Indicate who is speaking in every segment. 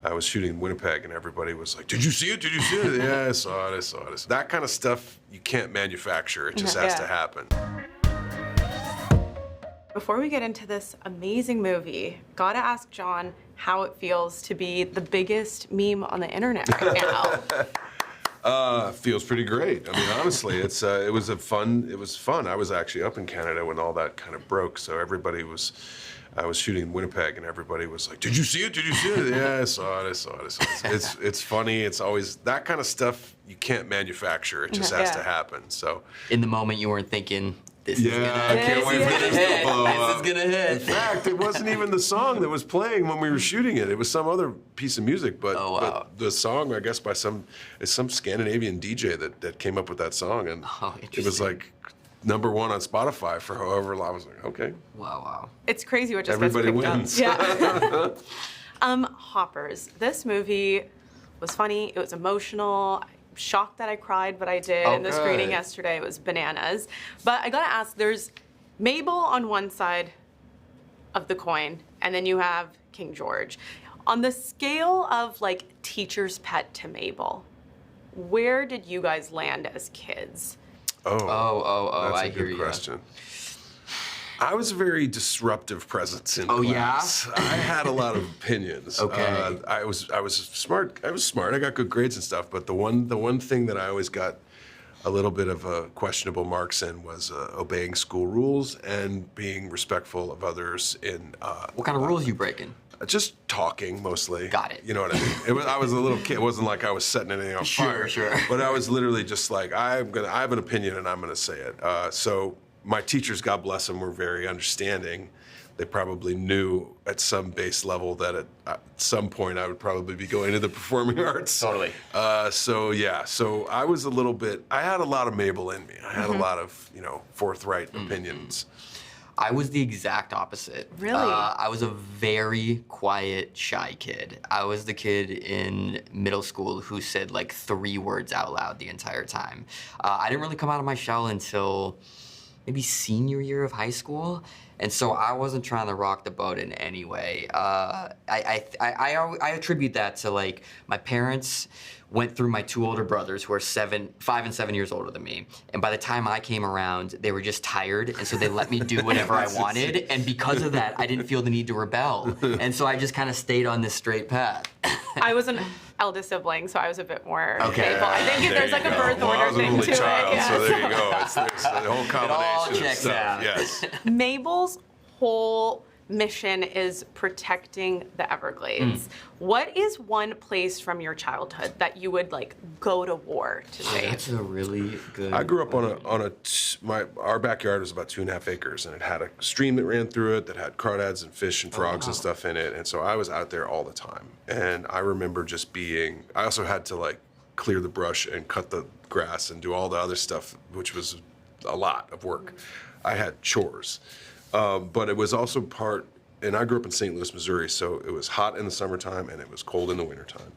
Speaker 1: I was shooting in Winnipeg and everybody was like, did you see it? Did you see it? Yeah, I saw it. That kind of stuff you can't manufacture. It just has to happen.
Speaker 2: Before we get into this amazing movie, gotta ask Jon how it feels to be the biggest meme on the internet right now.
Speaker 1: Feels pretty great. I mean, honestly, it was fun. I was actually up in Canada when all that kind of broke, so I was shooting in Winnipeg and everybody was like, did you see it? Did you see it? Yeah, I saw it. It's funny. It's always that kind of stuff you can't manufacture. It just has to happen. So
Speaker 3: in the moment you weren't thinking, this is gonna
Speaker 1: I can't wait for this to blow up.
Speaker 3: This is gonna hit.
Speaker 1: In fact, it wasn't even the song that was playing when we were shooting it. It was some other piece of music, but the song, I guess, by some Scandinavian DJ that came up with that song, and it was like #1 on Spotify for however long. I was like, okay.
Speaker 3: Wow.
Speaker 2: It's crazy what just
Speaker 1: Everybody
Speaker 2: gets
Speaker 1: wins.
Speaker 2: Yeah. Hoppers. This movie was funny. It was emotional. I'm shocked that I cried, but I did. In the screening yesterday, it was bananas. But I gotta ask, there's Mabel on one side of the coin, and then you have King George. On the scale of like teacher's pet to Mabel, where did you guys land as kids?
Speaker 1: That's
Speaker 3: I
Speaker 1: a
Speaker 3: hear
Speaker 1: good
Speaker 3: you.
Speaker 1: question. I was a very disruptive presence in class.
Speaker 3: Yeah?
Speaker 1: I had a lot of opinions.
Speaker 3: Okay.
Speaker 1: I was smart. I got good grades and stuff. But the one thing that I always got a little bit of questionable marks in was obeying school rules and being respectful of others.
Speaker 3: What kind of rules you breaking?
Speaker 1: Just talking mostly.
Speaker 3: Got it.
Speaker 1: You know what I mean? I was a little kid. It wasn't like I was setting anything on fire.
Speaker 3: Sure.
Speaker 1: But I was literally just like, I have an opinion and I'm gonna say it. So my teachers, God bless them, were very understanding. They probably knew at some base level that at some point I would probably be going to the performing arts.
Speaker 3: Totally.
Speaker 1: So I was a little bit, I had a lot of Mabel in me. I had a lot of, forthright opinions.
Speaker 3: I was the exact opposite.
Speaker 2: Really?
Speaker 3: I was a very quiet, shy kid. I was the kid in middle school who said like 3 words out loud the entire time. I didn't really come out of my shell until maybe senior year of high school. And so I wasn't trying to rock the boat in any way. I attribute that to like my parents went through my 2 older brothers who are 5 and 7 years older than me. And by the time I came around, they were just tired. And so they let me do whatever I wanted. And because of that, I didn't feel the need to rebel. And so I just kind of stayed on this straight path.
Speaker 2: I was an eldest sibling, so I was a bit more
Speaker 3: Okay.
Speaker 2: faithful. I think there's like a birth order thing to
Speaker 1: child,
Speaker 2: it.
Speaker 1: so there you go. It's the whole combination
Speaker 3: all
Speaker 1: of
Speaker 3: checks
Speaker 1: stuff.
Speaker 3: out.
Speaker 1: Yes.
Speaker 2: Mabel's whole mission is protecting the Everglades. What is one place from your childhood that you would like go to war to save?
Speaker 3: That's a really good
Speaker 1: I grew up our backyard was about 2.5 acres, and it had a stream that ran through it that had crawdads and fish and frogs and stuff in it, and so I was out there all the time. And I remember just I also had to like clear the brush and cut the grass and do all the other stuff, which was a lot of work. I had chores. But it was also and I grew up in St. Louis, Missouri, so it was hot in the summertime and it was cold in the wintertime.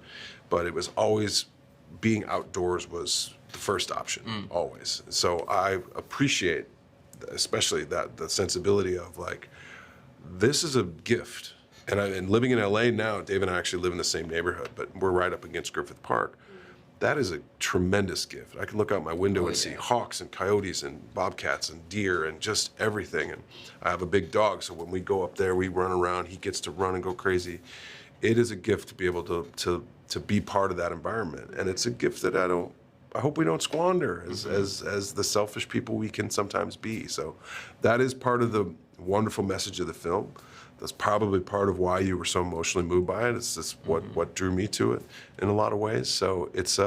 Speaker 1: But it was always, being outdoors was the first option, always. So I appreciate, especially the sensibility of like, this is a gift. And living in LA now, Dave and I actually live in the same neighborhood, but we're right up against Griffith Park. That is a tremendous gift. I can look out my window and see hawks and coyotes and bobcats and deer and just everything. And I have a big dog, so when we go up there, we run around. He gets to run and go crazy. It is a gift to be able to be part of that environment, and it's a gift that I hope we don't squander as the selfish people we can sometimes be. So that is part of the wonderful message of the film. That's probably part of why you were so emotionally moved by it. It's just what drew me to it in a lot of ways. So it's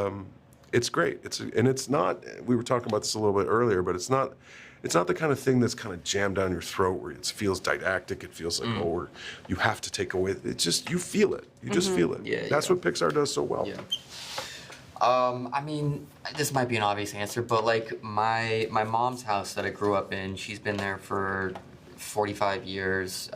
Speaker 1: great. It's not. We were talking about this a little bit earlier, but it's not the kind of thing that's kind of jammed down your throat where it feels didactic. It feels like you have to take away. It's just you feel it. You just feel it.
Speaker 3: Yeah,
Speaker 1: that's what Pixar does so well.
Speaker 3: Yeah. I mean, this might be an obvious answer, but like my mom's house that I grew up in, she's been there for 45 years.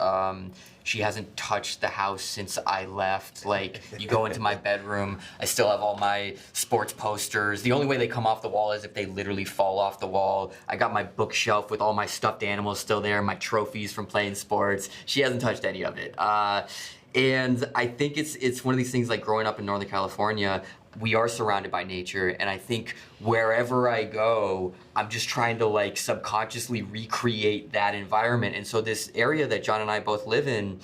Speaker 3: She hasn't touched the house since I left. Like, you go into my bedroom, I still have all my sports posters. The only way they come off the wall is if they literally fall off the wall. I got my bookshelf with all my stuffed animals still there, my trophies from playing sports. She hasn't touched any of it. And I think it's one of these things like growing up in Northern California, we are surrounded by nature, and I think wherever I go, I'm just trying to like subconsciously recreate that environment. And so this area that Jon and I both live in,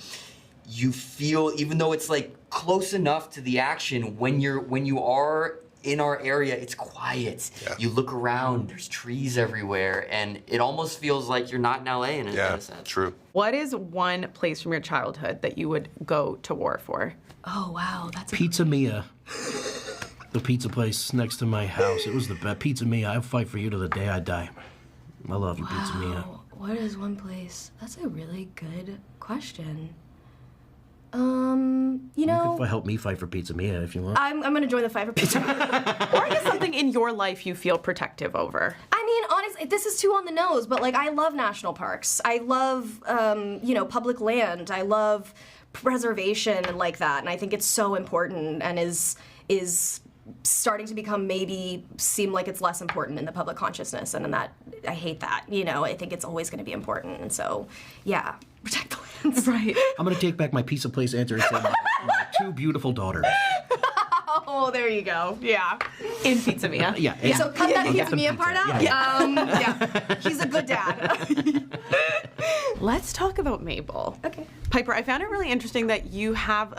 Speaker 3: you feel, even though it's like close enough to the action, when you are in our area, it's quiet. Yeah. You look around, there's trees everywhere, and it almost feels like you're not in LA in a sense.
Speaker 1: True.
Speaker 2: What is one place from your childhood that you would go to war for?
Speaker 4: Oh, wow. That's
Speaker 5: Pizza Mia. The pizza place next to my house. It was the best. Pizza Mia. I'll fight for you to the day I die. I love you, Pizza Mia.
Speaker 4: What is one place? That's a really good question. You know,
Speaker 5: You can help me fight for Pizza Mia if you want.
Speaker 4: I'm gonna join the fight for Pizza Mia.
Speaker 2: Or I guess something in your life you feel protective over.
Speaker 4: I mean, honestly, this is too on the nose, but like, I love national parks. I love, you know, public land. I love preservation and like that, and I think it's so important and is starting to become seem like it's less important in the public consciousness, and in that, I hate that, you know, I think it's always gonna be important, and so, yeah, protect the lands.
Speaker 2: Right.
Speaker 5: I'm gonna take back my pizza place answer and say my two beautiful daughters.
Speaker 4: Oh, there you go, yeah.
Speaker 2: In Pizza Mia.
Speaker 5: Yeah.
Speaker 4: So cut that
Speaker 5: Yeah.
Speaker 4: Pizza Mia part out? Yeah. He's a good dad.
Speaker 2: Let's talk about Mabel.
Speaker 4: Okay.
Speaker 2: Piper, I found it really interesting that you have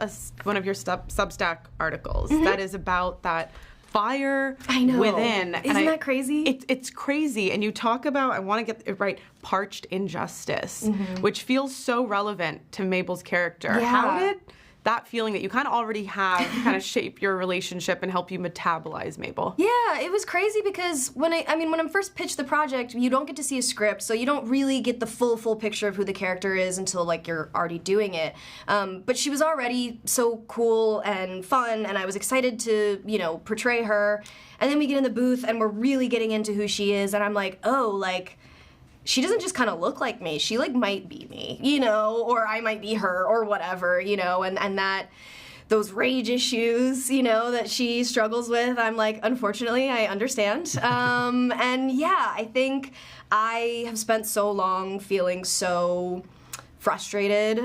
Speaker 2: one of your Substack articles that is about that fire
Speaker 4: I know.
Speaker 2: within.
Speaker 4: Isn't that crazy?
Speaker 2: It's crazy. And you talk about, I want to get it right, parched injustice, which feels so relevant to Mabel's character.
Speaker 4: Yeah.
Speaker 2: How did that feeling that you kind of already have kind of shape your relationship and help you metabolize Mabel?
Speaker 4: Yeah, it was crazy because when I first pitched the project, you don't get to see a script, so you don't really get the full picture of who the character is until like you're already doing it. But she was already so cool and fun, and I was excited to, you know, portray her. And then we get in the booth and we're really getting into who she is, and I'm like, oh, like, she doesn't just kind of look like me. She like might be me, you know, or I might be her or whatever, you know, and that those rage issues, you know, that she struggles with, I'm like, unfortunately, I understand. And yeah, I think I have spent so long feeling so frustrated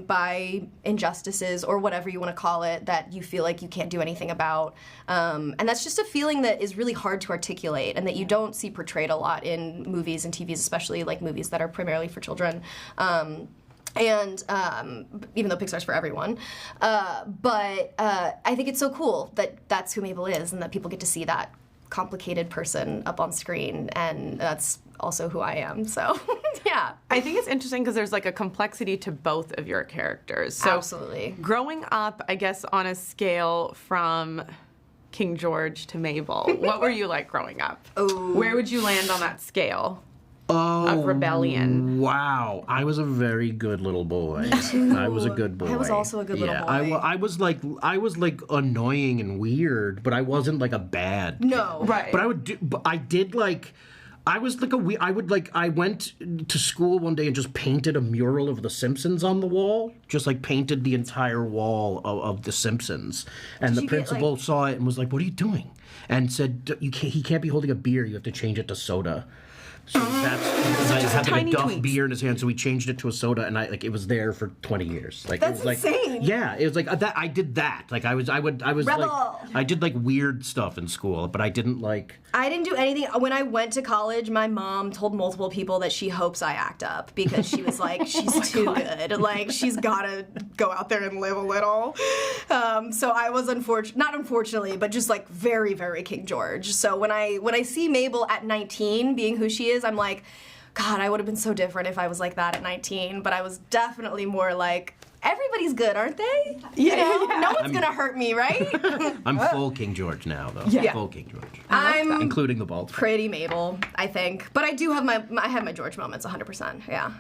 Speaker 4: by injustices or whatever you want to call it that you feel like you can't do anything about. And that's just a fefeeling that is really hard to articulate and that you don't see portrayed a lot in movies and TVs, especially like movies that are primarily for children. And even though Pixar's for everyone. But I think it's so cool that that's who Mabel is and that people get to see that complicated person up on screen, and that's also who I am, so yeah.
Speaker 2: I think it's interesting because there's like a complexity to both of your characters. So
Speaker 4: absolutely.
Speaker 2: Growing up, I guess on a scale from King George to Mabel, what were you like growing up?
Speaker 4: Oh.
Speaker 2: Where would you land on that scale of rebellion?
Speaker 5: Wow, I was a very good little boy.
Speaker 4: Me too.
Speaker 5: I was a good boy.
Speaker 4: I was also a good little boy.
Speaker 5: I was like annoying and weird, but I wasn't like a bad kid.
Speaker 4: No.
Speaker 2: Right.
Speaker 5: But I went to school one day and just painted a mural of The Simpsons on the wall. Just like painted the entire wall of The Simpsons. And the principal saw it and was like, "What are you doing?" And said, he can't be holding a beer, you have to change it to soda. So that's I had like a Duff beer in his hand, so we changed it to a soda, and it was there for 20 years. Like
Speaker 4: that's
Speaker 5: it was like,
Speaker 4: insane.
Speaker 5: Yeah, it was like that. I did that. Like I was
Speaker 4: Rebel.
Speaker 5: like I did like weird stuff in school, but I didn't
Speaker 4: do anything. When I went to college, my mom told multiple people that she hopes I act up because she was like, she's too good. Like she's gotta go out there and live a little. So I was not unfortunately, but just like very, very King George. So when I see Mabel at 19 being who she is, I'm like, God, I would have been so different if I was like that at 19. But I was definitely more like, everybody's good, aren't they? You know? No one's gonna hurt me, right?
Speaker 5: I'm full King George now, though.
Speaker 4: Yeah.
Speaker 5: Full King George.
Speaker 4: I'm
Speaker 5: including the bald.
Speaker 4: pretty Mabel, I think. But I do have my George moments, 100%. Yeah.